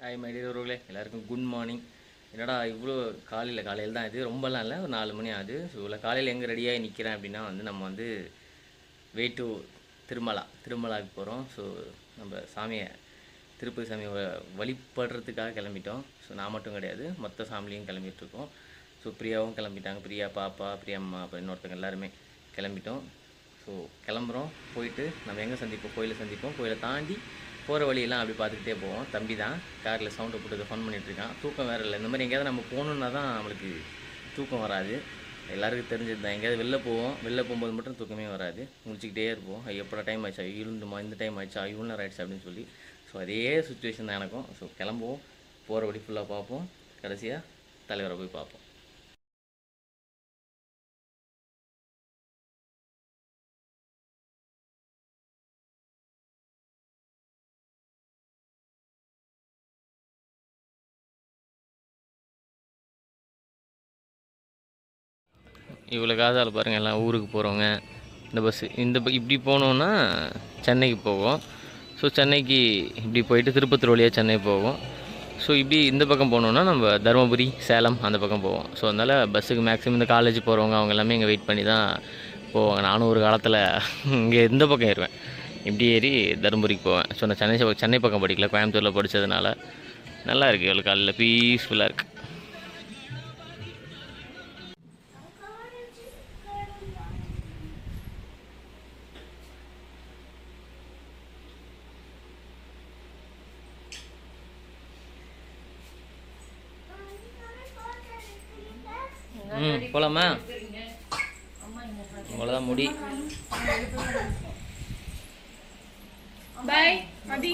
Hi my dear உறவுகளே, எல்லாருக்கும் good morning. என்னடா இவ்வளோ காலையில் தான் இது, ரொம்பலாம் இல்லை, ஒரு 4 மணி ஆகுது. ஸோ இவ்வளோ காலையில் எங்கே ரெடியாகி நிற்கிறேன் அப்படின்னா நம்ம வே டு திருமலாவுக்கு போகிறோம். ஸோ நம்ம திருப்பதி சாமியை வழிபடுறதுக்காக கிளம்பிட்டோம். ஸோ நான் மட்டும் கிடையாது, மொத்த ஃபேமிலியும் கிளம்பிட்டுருக்கோம். ஸோ பிரியாவும் கிளம்பிட்டாங்க, பிரியா பாப்பா, பிரியா அம்மா, அப்புறம் இன்னொருத்தங்க எல்லாருமே கிளம்பிட்டோம். ஸோ கிளம்புறோம். போயிட்டு நம்ம எங்கே சந்திப்போம், கோயிலை தாண்டி போகிற வழியெல்லாம் அப்படி பார்த்துக்கிட்டே போவோம். தம்பி தான் காரில் சவுண்டை போட்டு ஃபன் பண்ணிகிட்ருக்கான். தூக்கம் வேறு இல்லை. இந்த மாதிரி எங்கேயாவது நம்ம போகணுன்னா தான் நம்மளுக்கு தூக்கம் வராது. எல்லாருக்கும் தெரிஞ்சது தான். எங்கேயாவது வெளில போகும்போது மட்டும் தூக்கமே வராது. முடிச்சுக்கிட்டே இருப்போம். எப்போ டைம் ஆயிடுச்சா, இந்த டைம் ஆயிடுச்சா, இவ்வளோ நேரம் ஆயிடுச்சு அப்படின்னு சொல்லி. ஸோ அதே சுச்சுவேஷன் தான் எனக்கும். ஸோ கிளம்புவோம், போகிற வழி ஃபுல்லாக பார்ப்போம், கடைசியாக தலைவரை போய் பார்ப்போம். இவ்வளோ காசால் பாருங்கள், எல்லாம் ஊருக்கு போகிறவங்க. இந்த பஸ்ஸு இப்படி போனோன்னா சென்னைக்கு போகும். ஸோ சென்னைக்கு இப்படி போயிட்டு திருப்பத்தூர் வழியாக சென்னை போகும். ஸோ இப்படி இந்த பக்கம் போனோன்னா நம்ம தருமபுரி, சேலம் அந்த பக்கம் போவோம். ஸோ அதனால் பஸ்ஸுக்கு மேக்ஸிமம் இந்த காலேஜ் போகிறவங்க அவங்க எல்லாமே இங்கே வெயிட் பண்ணி தான் போவாங்க. நானும் ஒரு காலத்தில் இங்கே இந்த பக்கம் ஏறுவேன், இப்படி ஏறி தருமபுரிக்கு போவேன். ஸோ நான் சென்னை பக்கம் படிக்கல, கோயம்புத்தூரில் படித்ததுனால நல்லா இருக்குது. இவ்வளோ காலையில் பீஸ்ஃபுல்லாக இருக்குது. போகலாமா? அவ்வளோதான் முடி. பாய் மதி.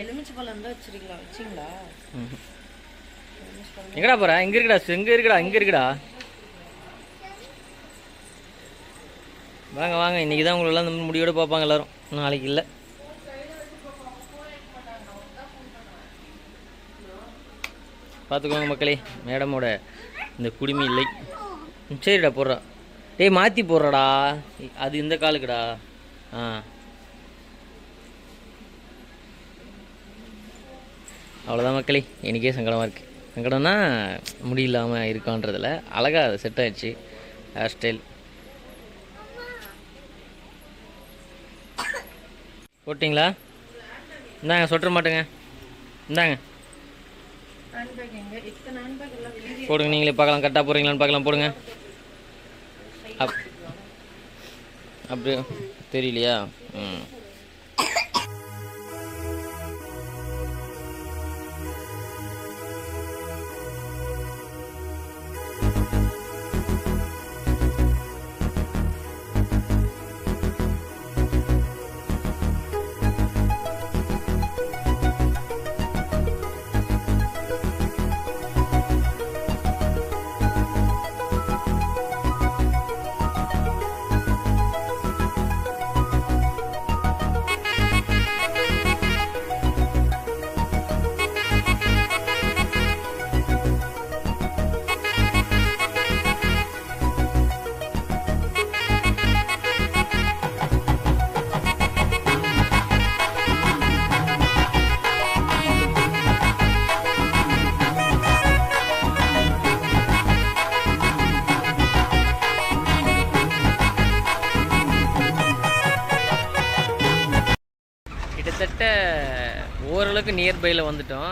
எலுமிச்சை பழம் இருந்தால் வச்சிங்களா? எங்கடா போற? இங்கே இருக்குடா. வாங்க, இன்னைக்கு தான் உங்களெல்லாம் இந்த முடியோட பார்ப்பாங்க எல்லாரும், நாளைக்கு இல்லை. பார்த்துக்கோங்க மக்களே, மேடமோட இந்த குடுமி இல்லை. சரிடா, போடுறா. டேய் மாற்றி போடுறடா, அது இந்த காலுக்குடா. அவ்வளோதான் மக்களே, எனக்கே சங்கடமாக இருக்குது. சங்கடம்னா முடியலாமல் இருக்கான்றதில் அழகாக அதை செட் ஆகிடுச்சு ஹேர் ஸ்டைல். போட்டிங்களா? இந்தாங்க, சொட்டுற மாட்டேங்க, இந்தாங்க போடுங்க. நீங்களே பார்க்கலாம், கரெக்டாக போகிறீங்களான்னு பார்க்கலாம். போடுங்க. அப்படியே தெரியலையா? கிட்டத்தட்ட ஓரளவுக்கு நியர்பையில் வந்துட்டோம்.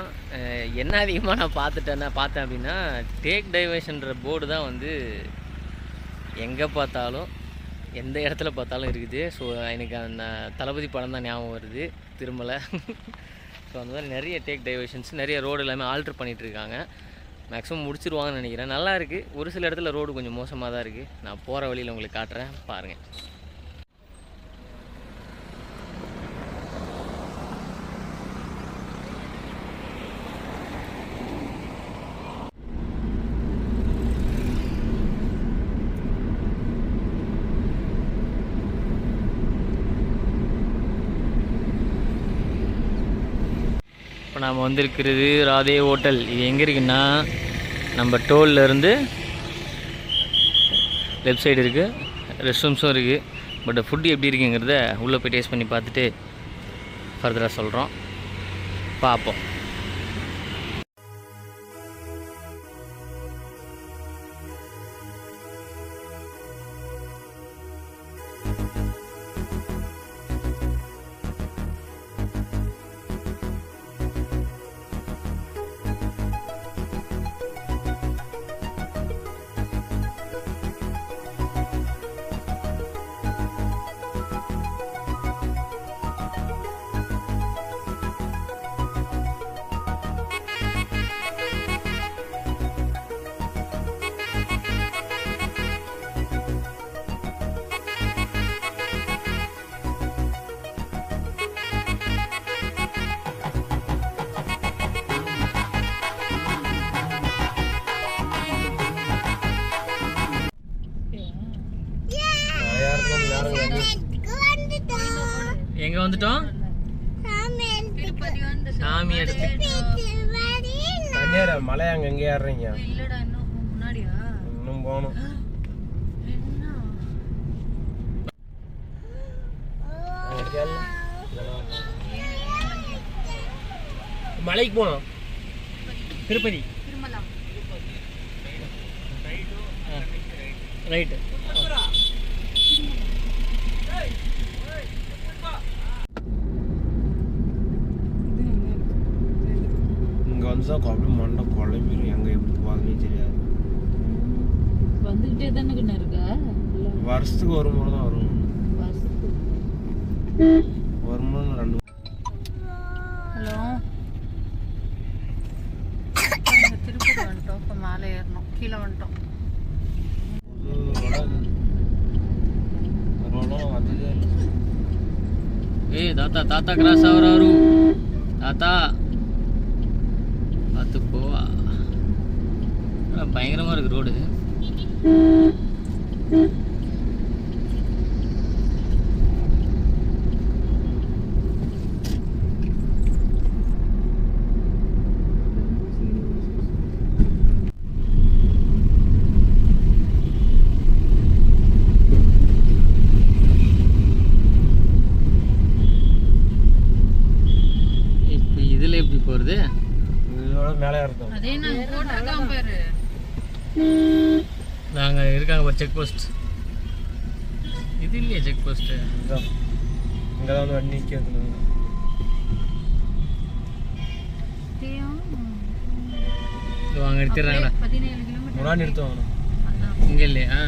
என்ன அதிகமாக நான் பார்த்தேன் அப்படின்னா, டேக் டைவர்ஷன்ற போர்டு தான் எங்கே பார்த்தாலும் எந்த இடத்துல பார்த்தாலும் இருக்குது. ஸோ எனக்கு அந்த தளபதி படம் தான் ஞாபகம் வருது, திருமலை. ஸோ அந்த மாதிரி நிறைய டேக் டைவர்ஷன்ஸ், நிறைய ரோடு எல்லாமே ஆல்ட்ரு பண்ணிகிட்ருக்காங்க. மேக்ஸிமம் முடிச்சிருவாங்கன்னு நினைக்கிறேன். நல்லா இருக்குது. ஒரு சில இடத்துல ரோடு கொஞ்சம் மோசமாக தான் இருக்குது. நான் போகிற வழியில் உங்களுக்கு காட்டுறேன், பாருங்கள். இப்போ நாம் வந்திருக்கிறது ராதே ஹோட்டல். இது எங்கே இருக்குன்னா, நம்ம டோல்லேருந்து லெஃப்ட் சைடு இருக்குது, ரெஸ்ட் ரூம்ஸும் இருக்குது. பட் ஃபுட்டு எப்படி இருக்குங்கிறத உள்ளே போய் டேஸ்ட் பண்ணி பார்த்துட்டு ஃபர்தராக சொல்கிறோம், பார்ப்போம். எங்கே வந்துட்டோம்? சாமி எடுத்து மலை அங்க எங்க ஏறுறீங்க? இன்னும் போகணும். மலைக்கு போனோம். திருப்பதி ரைட்டு. இங்க வந்து அப்படியே மண்டை குழம்பிடும். எங்க எப்படி போகுதுன்னே தெரியாது. வந்துகிட்டே தானே இருக்கா? வருஷத்துக்கு ஒரு முறை தான் வரும். ஒரு முறை 2. ஹலோ, திருப்பதி வந்துட்டோம். இப்போ மேலே ஏறணும். கீழே வந்துட்டோம். ஏய் தாத்தா, தாத்தா கிராஸ் ஆகுறாரு. தாத்தா பார்த்து போவா. பயங்கரமாக இருக்கு ரோடு. இதில் எப்படி போகிறது? மேலே ஏறணும். நாங்கள் இருக்காங்க ஒரு செக் போஸ்ட். இது இல்லையா செக் போஸ்ட்டு? இங்கே தான் வந்து வண்டி நிற்கிறது. அங்கே நிறுத்திடுறாங்களா? முன்னாடி நிறுத்துவாங்க. இங்கே இல்லையா?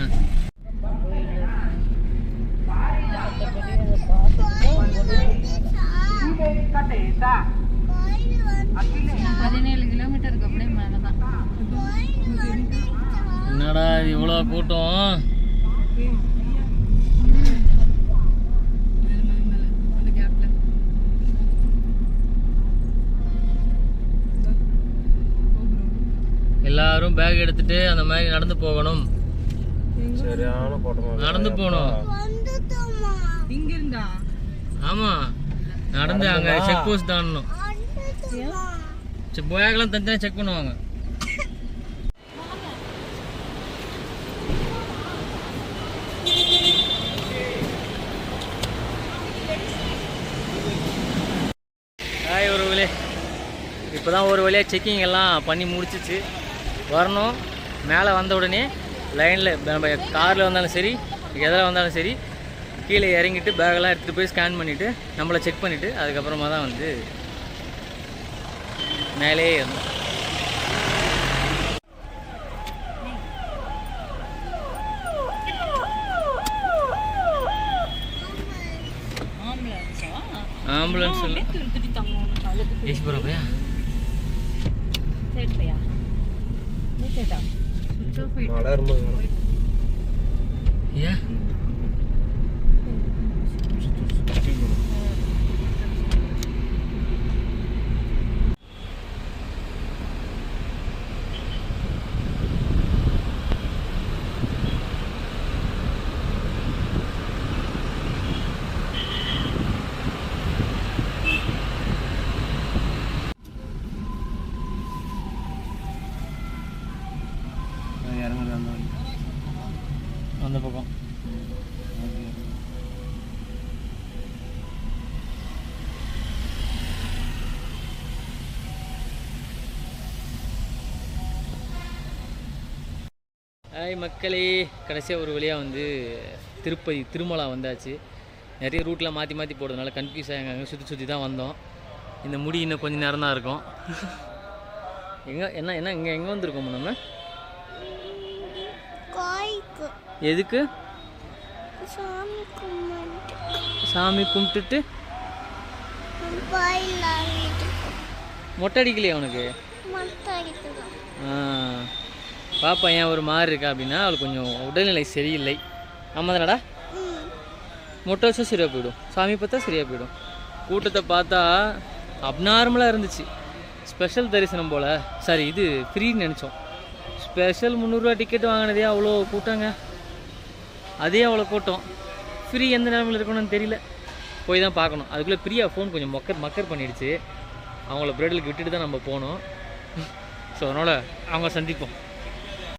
என்னடா இவ்வளோ கூட்டம்? எல்லாரும் பேக் எடுத்துட்டு அந்த மாதிரி நடந்து போகணும். சரியான கூட்டம். நடந்து போகணும். ஆமா, நடந்து அங்க செக் போஸ்ட் தாண்டணும். பேக்லாம் தனித்தனியாக செக் பண்ணுவாங்க. இப்போதான் ஒரு வழியாக செக்கிங் எல்லாம் பண்ணி முடிச்சிச்சு. வரணும். மேலே வந்த உடனே லைனில் நம்ம காரில் வந்தாலும் சரி, எதில் வந்தாலும் சரி, கீழே இறங்கிட்டு பேக்கெல்லாம் எடுத்துகிட்டு போய் ஸ்கேன் பண்ணிவிட்டு நம்மளை செக் பண்ணிவிட்டு அதுக்கப்புறமா தான் வந்து மேலே இருந்தோம். ஆம்புலன்ஸ் இல்லை ஏசி போகிற பையா மழை இருக்கும்போது ஏன் அந்த பக்கம் ஹாய் மக்களே, கடைசியாக ஒரு வழியாக வந்து திருப்பதி திருமலா வந்தாச்சு. நிறைய ரூட்டில் மாற்றி மாற்றி போடுறதுனால கன்ஃபியூஸ் ஆகி அங்கே சுற்றி சுற்றி தான் வந்தோம். இந்த முடி இன்னும் கொஞ்சம் நேரம் தான் இருக்கும். எங்கே வந்திருக்கோம் நம்ம? எதுக்கு? சாமி கும்பிட்டுட்டு மொட்டை அடிக்கலையா உனக்கு? பாப்பா ஏன் ஒரு மாதிரி இருக்கா அப்படின்னா அவளுக்கு கொஞ்சம் உடல்நிலை சரியில்லை. ஆமாம் தானடா? மொட்டை வச்சா சரியாக போயிடும், சாமி பார்த்தா சரியாக போயிடும். கூட்டத்தை பார்த்தா அப்நார்மலாக இருந்துச்சு. ஸ்பெஷல் தரிசனம் போல், சாரி இது ஃப்ரீன்னு நினச்சோம். ஸ்பெஷல் 300 ரூபா டிக்கெட் வாங்கினதே அவ்வளோ கூட்டங்க, அதே அவ்வளோ கூட்டம். ஃப்ரீ எந்த நிலமையில் இருக்கணும்னு தெரியல, போய் தான் பார்க்கணும். அதுக்குள்ளே பிரியா ஃபோன் கொஞ்சம் மக்கர் பண்ணிடுச்சு. அவங்கள பிரெடலுக்கு விட்டுட்டு தான் நம்ம போனோம். ஸோ அதனால் அவங்க சந்திப்போம்.